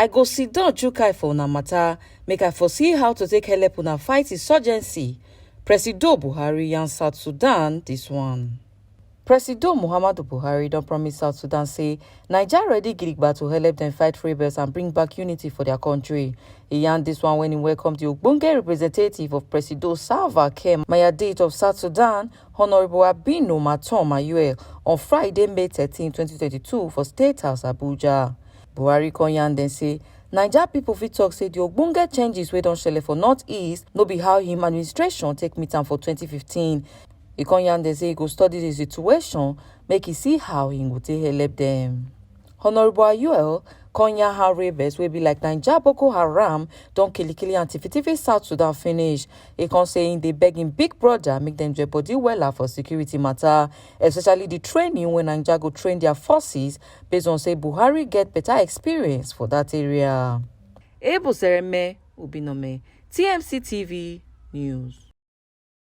I go Siddon Chuk for una Matta, make I foresee how to take Helep una fight insurgency. President Buhari and South Sudan this one. President Muhammadu Buhari don promise South Sudan say Nigeria ready gidigba to help them fight rebels and bring back unity for their country. He yarned this one when he welcomed the Ogbonge representative of President Salva Kiir Mayardit of South Sudan, Honorable Abino Matta on Friday, May 13, 2022 for State House Abuja. Buhari kon yarn dem say Naija pipo fit talk say the Ogbonge changes wey don shele for North-East no be how him administration take meet am for 2015. He kon yarn dem say he go study the situation, make he see how he go take help them. Honorable Ayuel kon yarn how rebels wey be like Naija Boko Haram don kill anti-fitifi South Sudan finish. He kon say they beg him big brother make them join body wella for security matter, especially the training when Naija go train their forces based on say Buhari get better experience for that area. Ebo Sereme Ubinome, TMC TV News.